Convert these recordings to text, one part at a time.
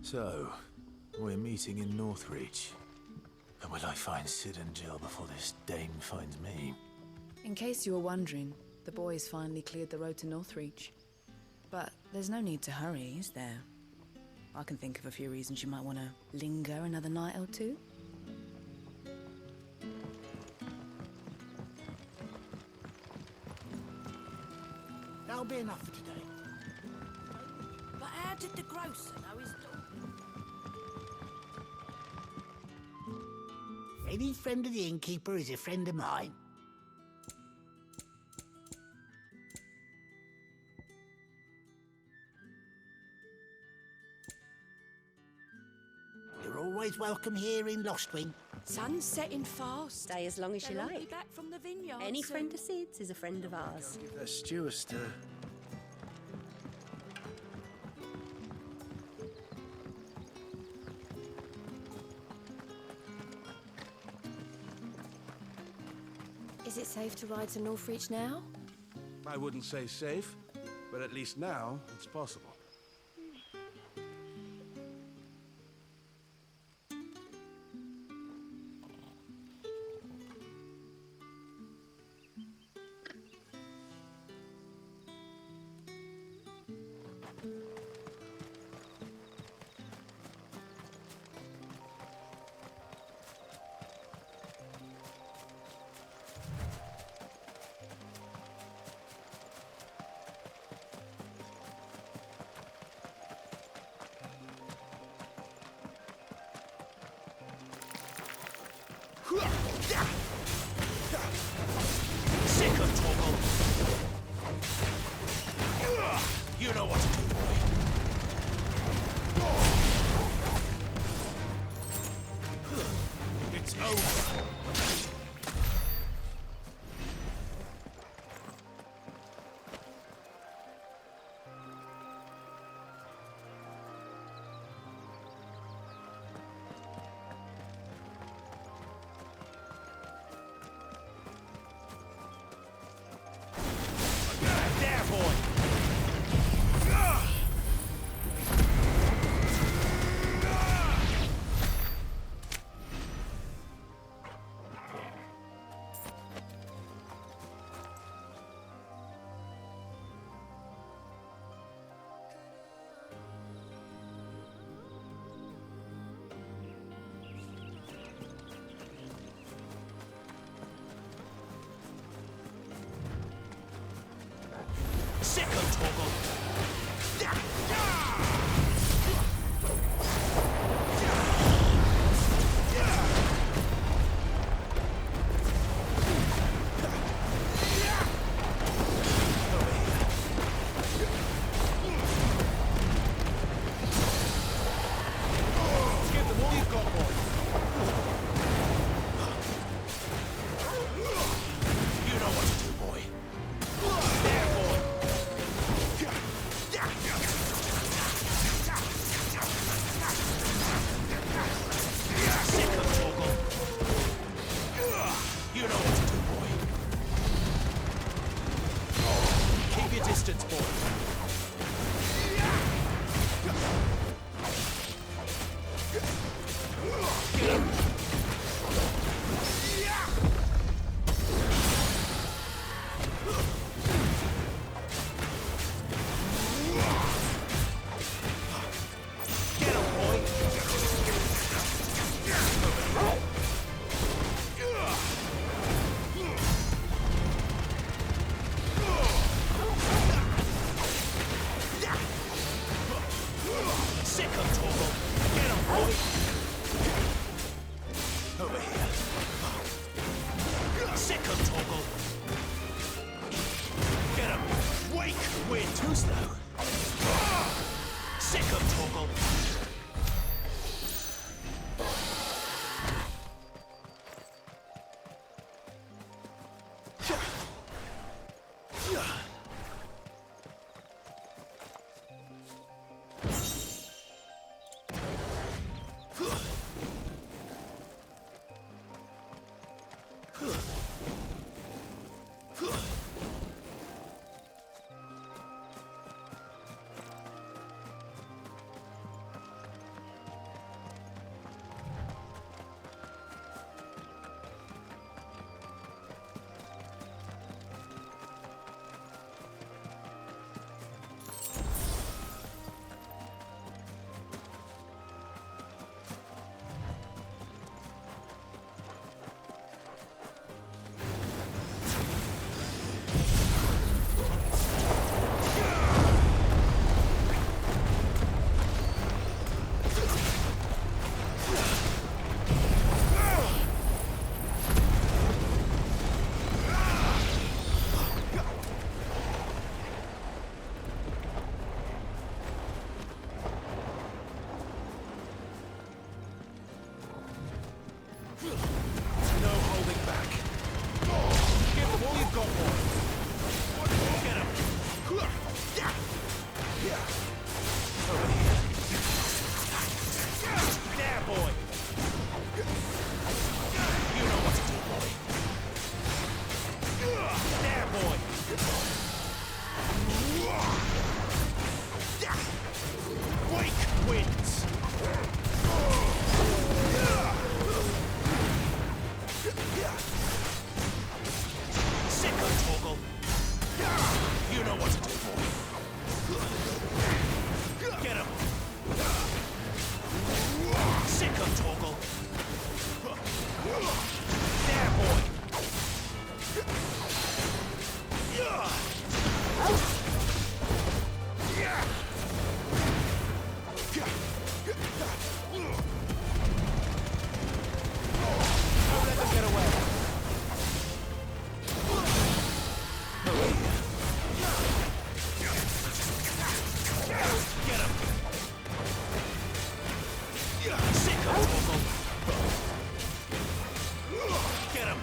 So, we're meeting in Northreach. And will I find Sid and Jill before this dame finds me? In case you were wondering, the boys finally cleared the road to Northreach. But there's no need to hurry, is there? I can think of a few reasons you might want to linger another night or two. That'll be enough for today. But how did the grocer know his dog? Any friend of the innkeeper is a friend of mine. You're always welcome here in Lostwing. Sun's setting fast. Stay as long as you They'll all be like. back from the vineyard Any soon. friend of Sid's is a friend of ours. Give that stew a stir. Is it safe to ride to Northreach now? I wouldn't say safe, but at least now it's possible. Sick of trouble! You know what to do, boy. It's over. There, boy! Sick of trouble! Give them all you've got, boy. You know what to do, boy. There, boy. Sick of trouble. You know what to do, boy. Keep your distance, boy. Get him. Get him, boy. Sick of trouble. Get him, boy. Over here. Sick of trouble. Get him. Wake. We're too slow. Sick of trouble. got one. Get him. Over here. There, boy. You know what to do, boy. There, boy. Wake wins. Sicko Torgal. You know what to do, boy. Get him. Sicko Torgal. There, boy. Don't let them get away. Get him. Sicko Torgal. Get him.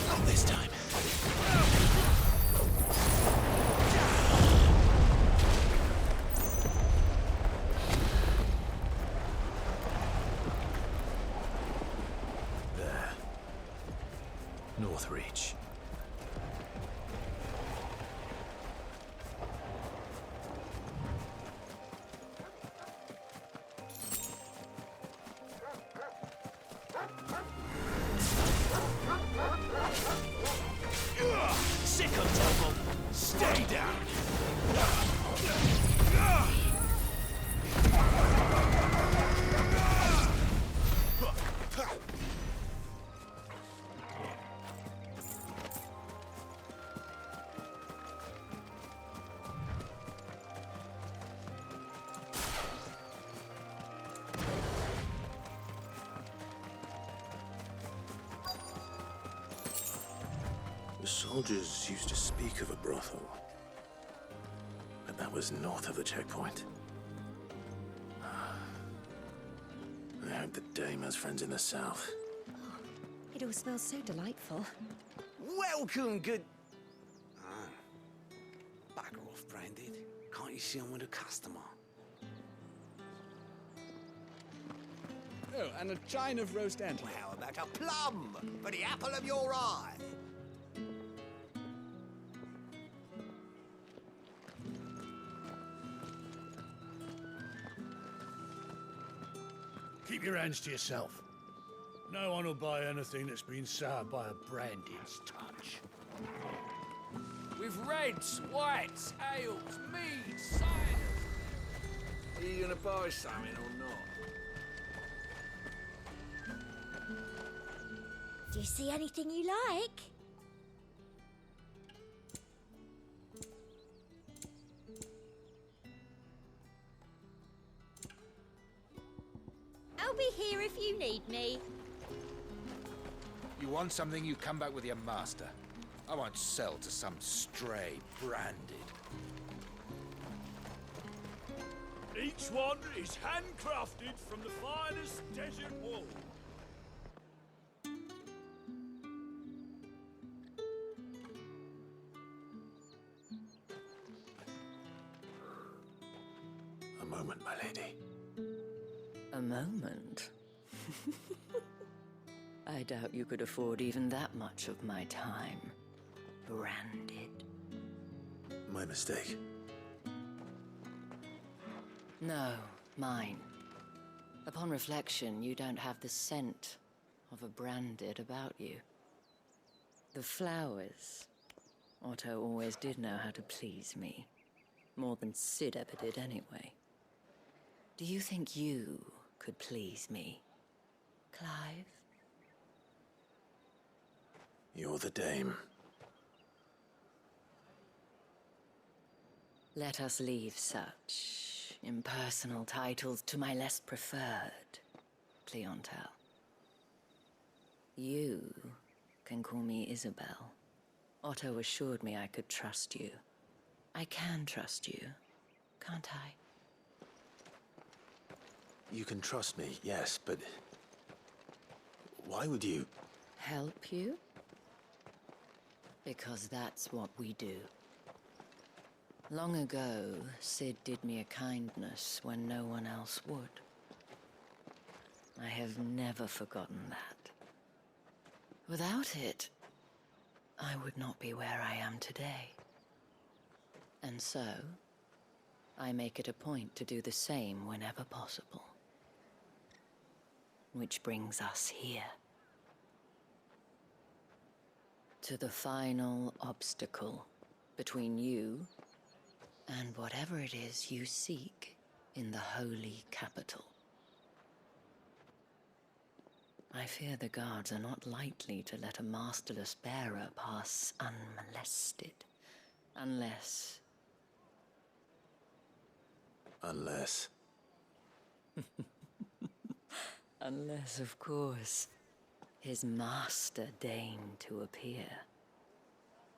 Not this time. There. Northreach. Sicko Torgal, stay down. The soldiers used to speak of a brothel, but that was north of the checkpoint. I hope the dame has friends in the south. It all smells so delightful. Welcome, good... Ah. Bugger off, Branded. Can't you see I'm with a customer? Oh, and a chine of roast antelope. How about a plum for the apple of your eye? Keep your hands to yourself. No one will buy anything that's been soured by a Branded's touch. With reds, whites, ales, meads, ciders. Are you gonna buy something or not? Do you see anything you like? I'll be here if you need me. You want something, you come back with your master. I won't sell to some stray Branded. Each one is handcrafted from the finest desert wool. A moment, my lady. A moment? I doubt you could afford even that much of my time. Branded. My mistake. No, mine. Upon reflection, you don't have the scent of a Branded about you. The flowers. Otto always did know how to please me. More than Sid ever did anyway. Do you think you could please me, Clive? You're the dame. Let us leave such impersonal titles to my less preferred clientele. You can call me Isabel, Otto assured me I could trust you. I can trust you, can't I? You can trust me, yes, but... why would you? Help you? Because that's what we do. Long ago, Sid did me a kindness when no one else would. I have never forgotten that. Without it, I would not be where I am today. And so, I make it a point to do the same whenever possible. Which brings us here. To the final obstacle between you and whatever it is you seek in the holy capital. I fear the guards are not likely to let a masterless bearer pass unmolested. Unless... Unless... Unless, of course, his master deigned to appear.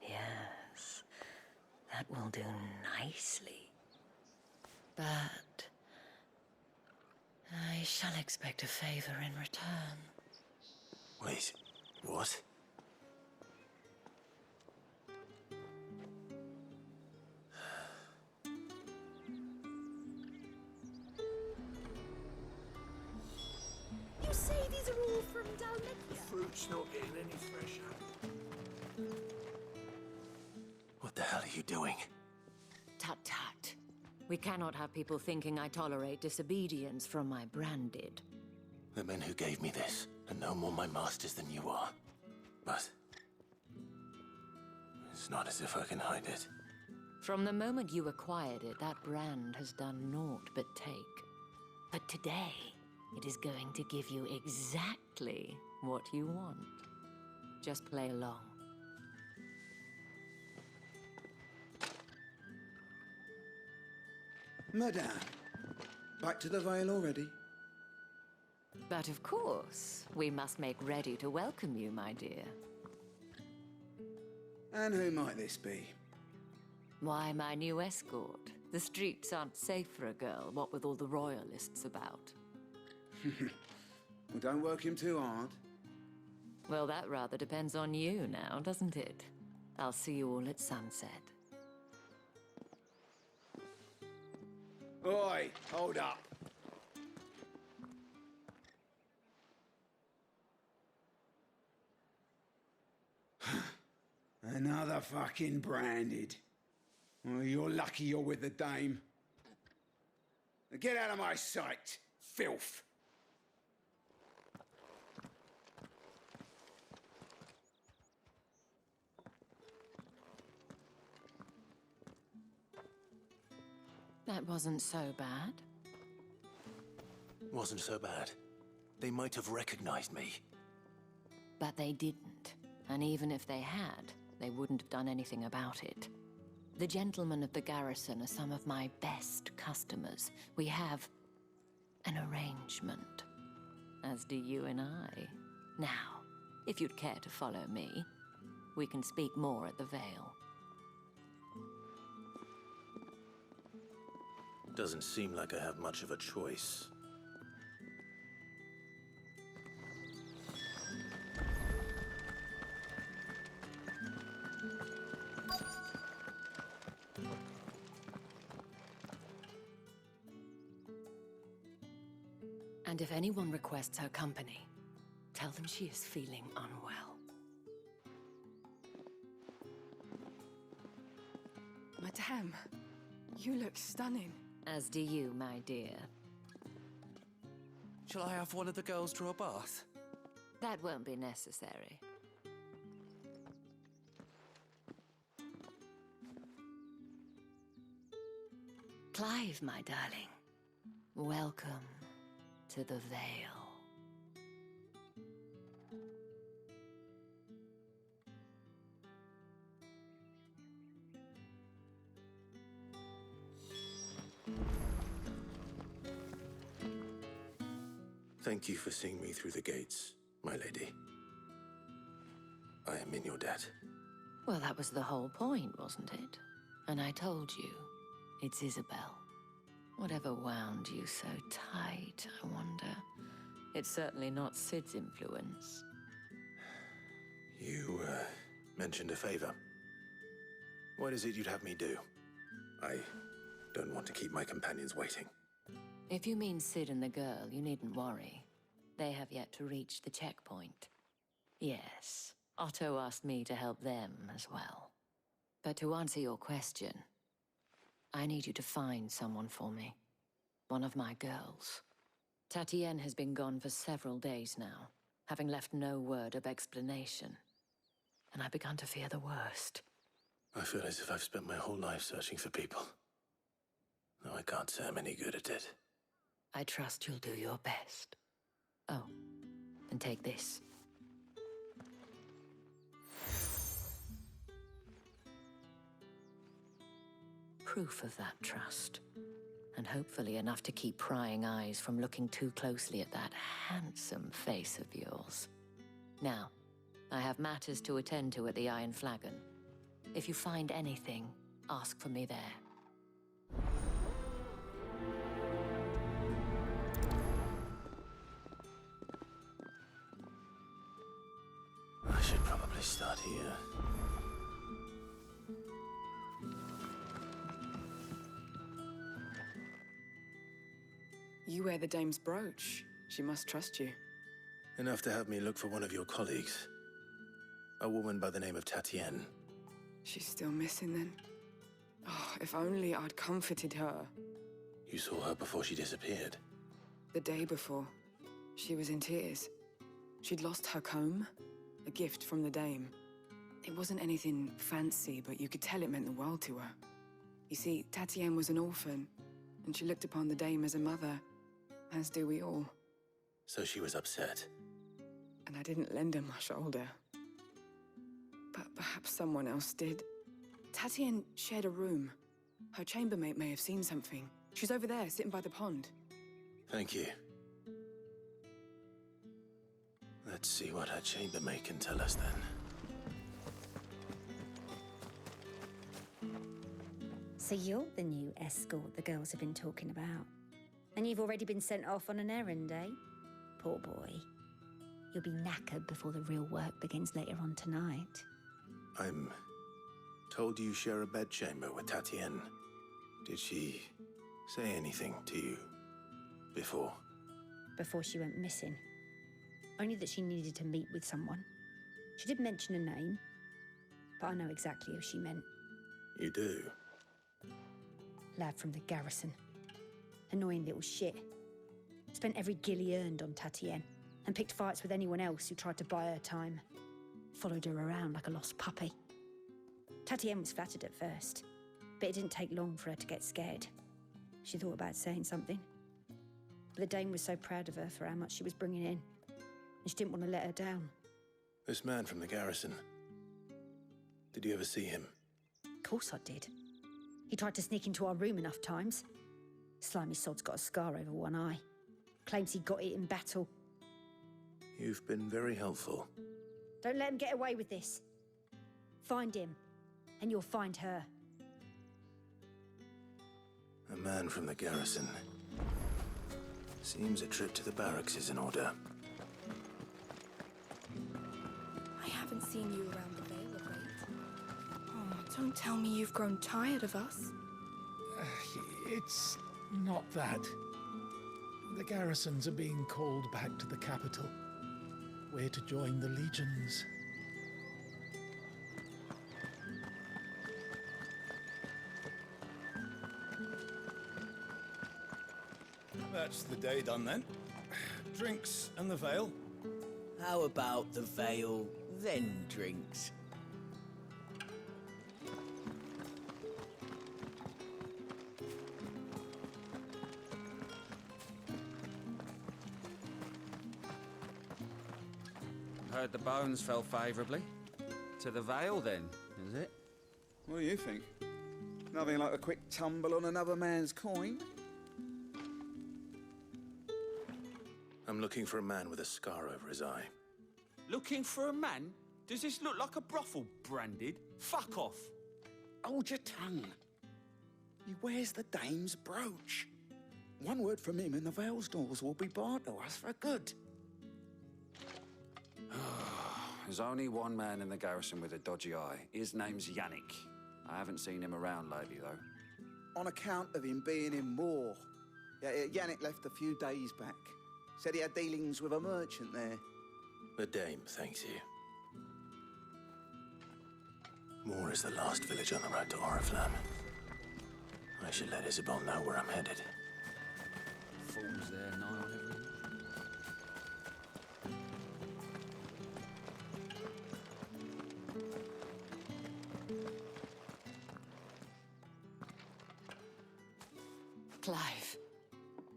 Yes, that will do nicely. But... I shall expect a favor in return. Wait, what? You say these are all from Dalmatia? Fruit's not getting any fresher. What the hell are you doing? Tut tut. We cannot have people thinking I tolerate disobedience from my branded. The men who gave me this are no more my masters than you are. But... it's not as if I can hide it. From the moment you acquired it, that brand has done naught but take. But today, it is going to give you exactly what you want. Just play along. Madame, back to the Vale already? But of course, we must make ready to welcome you, my dear. And who might this be? Why, my new escort. The streets aren't safe for a girl, what with all the royalists about. Well, don't work him too hard. Well, that rather depends on you now, doesn't it? I'll see you all at sunset. Oi, hold up. Another fucking branded. Well, you're lucky you're with the dame. Get out of my sight, filth. That wasn't so bad. Wasn't so bad. They might have recognized me. But they didn't. And even if they had, they wouldn't have done anything about it. The gentlemen of the garrison are some of my best customers. We have an arrangement, as do you and I. Now, if you'd care to follow me, we can speak more at the Vale. Doesn't seem like I have much of a choice. And if anyone requests her company, tell them she is feeling unwell. Madame, you look stunning. As do you, my dear. Shall I have one of the girls draw a bath? That won't be necessary. Clive, my darling. Welcome to the Vale. Thank you for seeing me through the gates, my lady. I am in your debt. Well, that was the whole point, wasn't it? And I told you, it's Isabel. Whatever wound you so tight, I wonder. It's certainly not Sid's influence. You, mentioned a favor. What is it you'd have me do? I don't want to keep my companions waiting. If you mean Sid and the girl, you needn't worry. They have yet to reach the checkpoint. Yes, Otto asked me to help them as well. But to answer your question, I need you to find someone for me. One of my girls. Tatienne has been gone for several days now, having left no word of explanation. And I've begun to fear the worst. I feel as if I've spent my whole life searching for people. No, I can't say I'm any good at it. I trust you'll do your best. Oh, and take this. Proof of that trust. And hopefully enough to keep prying eyes from looking too closely at that handsome face of yours. Now, I have matters to attend to at the Iron Flagon. If you find anything, ask for me there. I should probably start here. You wear the dame's brooch. She must trust you. Enough to have me look for one of your colleagues. A woman by the name of Tatienne. She's still missing then? Oh, if only I'd comforted her. You saw her before she disappeared? The day before. She was in tears. She'd lost her comb, a gift from the dame. It wasn't anything fancy, but you could tell it meant the world to her. You see, Tatienne was an orphan, and she looked upon the dame as a mother, as do we all. So she was upset. And I didn't lend her my shoulder. But perhaps someone else did. Tatienne shared a room. Her chambermaid may have seen something. She's over there, sitting by the pond. Thank you. Let's see what her chambermaid can tell us then. So you're the new escort the girls have been talking about. And you've already been sent off on an errand, eh? Poor boy. You'll be knackered before the real work begins later on tonight. I'm told you share a bedchamber with Tatienne. Did she say anything to you before? Before she went missing. Only that she needed to meet with someone. She did mention a name, but I know exactly who she meant. You do? Lad from the garrison. Annoying little shit. Spent every guil he earned on Tatienne, and picked fights with anyone else who tried to buy her time. Followed her around like a lost puppy. Tatienne was flattered at first, but it didn't take long for her to get scared. She thought about saying something. But the dame was so proud of her for how much she was bringing in, and she didn't want to let her down. This man from the garrison. Did you ever see him? Of course I did. He tried to sneak into our room enough times. Slimy sod's got a scar over one eye. Claims he got it in battle. You've been very helpful. Don't let him get away with this. Find him, and you'll find her. A man from the garrison. Seems a trip to the barracks is in order. I haven't seen you around the Vale of late. Oh, don't tell me you've grown tired of us. It's not that. The garrisons are being called back to the capital. We're to join the legions. That's the day done then. Drinks and the Vale. How about the Vale, then drinks? Heard the bones fell favourably. To the Vale, then, is it? What do you think? Nothing like a quick tumble on another man's coin? I'm looking for a man with a scar over his eye. Looking for a man? Does this look like a brothel, Branded? Fuck off. Hold your tongue. He wears the dame's brooch. One word from him and the Vale's doors will be barred to us for good. There's only one man in the garrison with a dodgy eye. His name's Yannick. I haven't seen him around lately, though. On account of him being in war. Yeah, Yannick left a few days back. Said he had dealings with a merchant there. The dame thanks you. Moor is the last village on the road to Oriflamme. I should let Isabel know where I'm headed. Fools there, nigh on everything. Clive,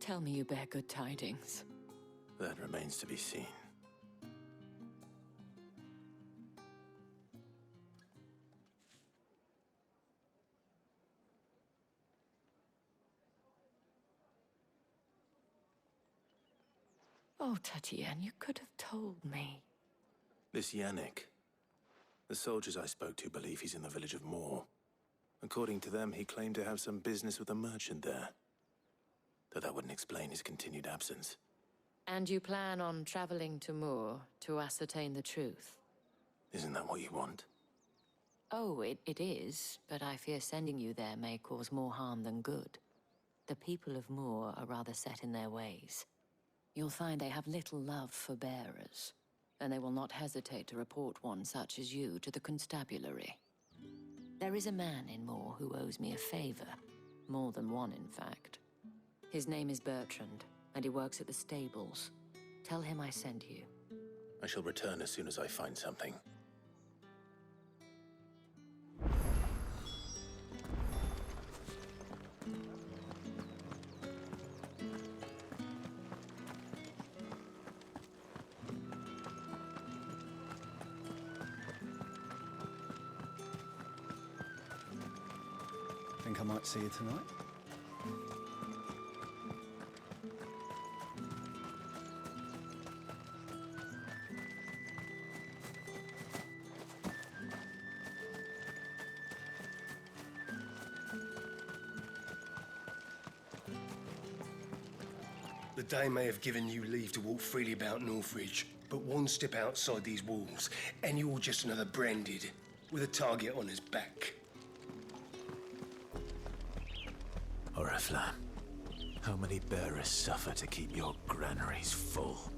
tell me you bear good tidings. That remains to be seen. Oh, Tatienne, you could have told me. This Yannick. The soldiers I spoke to believe he's in the village of Moor. According to them, he claimed to have some business with a merchant there. Though that wouldn't explain his continued absence. And you plan on traveling to Moor to ascertain the truth? Isn't that what you want? Oh, it is, but I fear sending you there may cause more harm than good. The people of Moor are rather set in their ways. You'll find they have little love for bearers, and they will not hesitate to report one such as you to the constabulary. There is a man in Moor who owes me a favor. More than one, in fact. His name is Bertrand, and he works at the stables. Tell him I sent you. I shall return as soon as I find something. Think I might see you tonight? The Dame may have given you leave to walk freely about Northridge, but one step outside these walls, and you're just another Branded, with a target on his back. Oriflamme, how many bearers suffer to keep your granaries full?